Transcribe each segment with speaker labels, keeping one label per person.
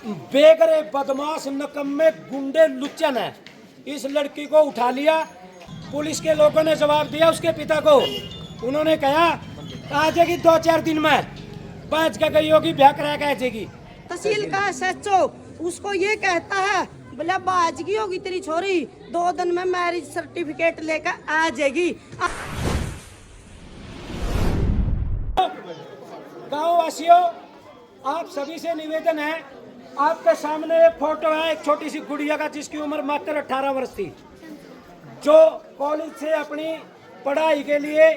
Speaker 1: बेगरे बदमाश नकम्मे गुंडे लुच्चन है। इस लड़की को उठा लिया, पुलिस के लोगों ने जवाब दिया उसके पिता को। उन्होंने कहा आ जाएगी 2-4 दिन में, बच के गई होगी, ब्याह करा के आ जाएगी।
Speaker 2: तहसील का SHO उसको ये कहता है बोला बाजगी होगी तेरी छोरी, 2 दिन में मैरिज सर्टिफिकेट लेकर आ जाएगी।
Speaker 1: गाँव वासियों, आप सभी से निवेदन है, आपके सामने एक फोटो है एक छोटी सी गुड़िया का जिसकी उम्र मात्र 18 वर्ष थी, जो कॉलेज से अपनी पढ़ाई के लिए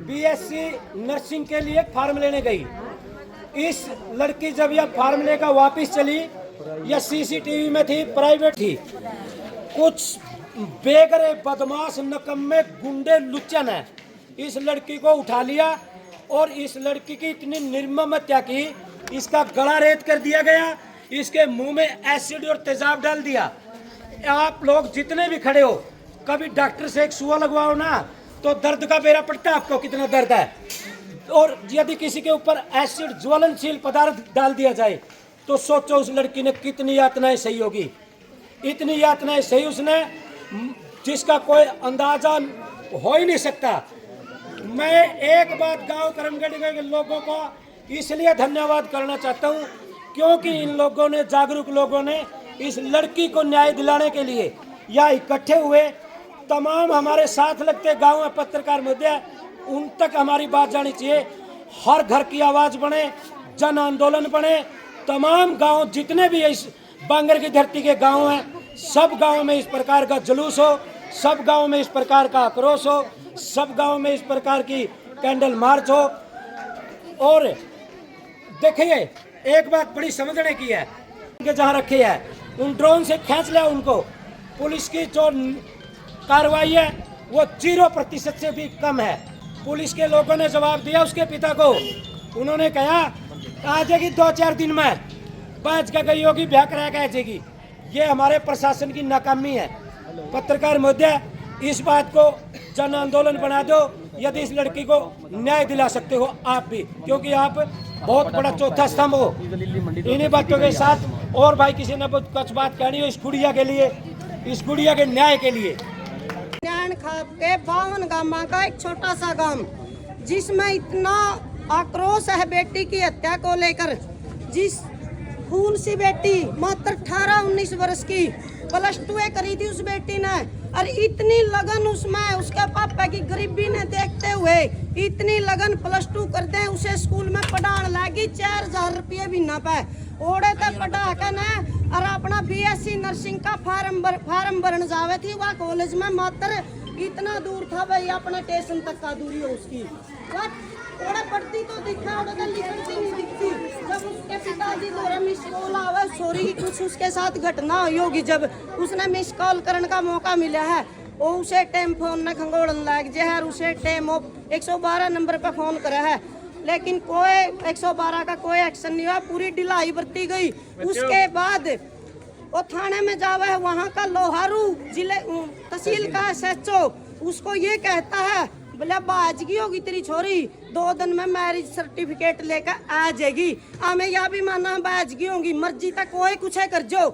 Speaker 1: BSc नर्सिंग के लिए फॉर्म लेने गई। इस लड़की जब यह फॉर्म लेकर वापस चली, यह CCTV में थी, प्राइवेट थी। कुछ बेगरे बदमाश नकम्मे गुंडे लुच्चन है। इस लड़की को उठा लिया और इस लड़की की इतनी निर्मम हत्या की, इसका गला रेत कर दिया गया, इसके मुंह में एसिड और तेजाब डाल दिया। आप लोग जितने भी खड़े हो, कभी डॉक्टर से एक सुआ लगवाओ ना, तो दर्द का बेरा पड़ता है आपको कितना दर्द है। और यदि किसी के ऊपर एसिड ज्वलनशील पदार्थ डाल दिया जाए तो सोचो उस लड़की ने कितनी यातनाएं सही होगी। इतनी यातनाएं सही उसने जिसका कोई अंदाजा हो ही नहीं सकता। मैं एक बात गांव करमगढ़ के लोगों को इसलिए धन्यवाद करना चाहता हूं क्योंकि इन लोगों ने, जागरूक लोगों ने इस लड़की को न्याय दिलाने के लिए या इकट्ठे हुए। तमाम हमारे साथ लगते गांव में पत्रकार मुद्दे, उन तक हमारी बात जानी चाहिए। हर घर की आवाज बने, जन आंदोलन बने। तमाम गांव जितने भी इस बांगर की धरती के गांव हैं, सब गांव में इस प्रकार का जुलूस हो, सब गांव में इस प्रकार का आक्रोश हो, सब गांव में इस प्रकार की कैंडल मार्च हो। और देखिए, एक बात बड़ी समझने की है कि जहां रखे हैं उन ड्रोन से खींच लिया उनको। पुलिस की जो कार्रवाई है वो 0% से भी कम है। पुलिस के लोगों ने जवाब दिया उसके पिता को। उन्होंने कहा आ जाएगी 2-4 दिन में, बच के गई होगी, ब्याह करा के आ जाएगी। ये हमारे प्रशासन की नाकामी है। पत्रकार महोदय, इस बात को जन आंदोलन बना दो यदि इस लड़की को न्याय दिला सकते हो आप भी, क्योंकि आप बहुत बड़ा चौथा स्तंभ हो। इन्हीं बातों के साथ और भाई किसी ने कुछ बात कहनी हो इस गुड़िया के लिए, इस गुड़िया के न्याय के लिए।
Speaker 2: न्याण खाप के 52 गांव का एक छोटा सा गांव, जिसमें इतना आक्रोश है बेटी की हत्या को लेकर। जिस खून सी बेटी मात्र 18-19 वर्ष की, +2 करी थी उस बेटी ने, और इतनी लगन उसमें उसके पापा की गरीबी ने देखते हुए इतनी लगन +2 कर दे उसे स्कूल में पढ़ाने लगी। 4000 रुपये भी ना पाए ओढ़े तक पढ़ा कर न, और अपना BSc नर्सिंग का फार्म भरने जावे थी वह कॉलेज में। मात्र इतना दूर था भाई, अपने स्टेशन तक का दूरी हो उसकी। ओढ़े पढ़ती तो दिखा, ओढ़े लिखती नहीं दिखती। जब उसके पिताजी द्वारा मिस कॉल आवे, सॉरी कुछ उसके साथ घटना हुई होगी, जब उसने मिस कॉल करने का मौका मिला है, वो उसे टाइम फोन ने खंगोड़न लग जाए, उसे टाइम 112 नंबर पे फोन करा है, लेकिन कोई 112 का कोई एक्शन नहीं हुआ। पूरी ढिलाई बरती गई। उसके बाद वो थाने में जावे है, वहाँ का लोहारू जिले तहसील का SHO उसको ये कहता है बोला बाजगी होगी तेरी छोरी, 2 दिन में मैरिज सर्टिफिकेट लेकर आ जाएगी। हमें यह भी मानना बाजगी होगी, मर्जी तक कोई कुछ है कर जो।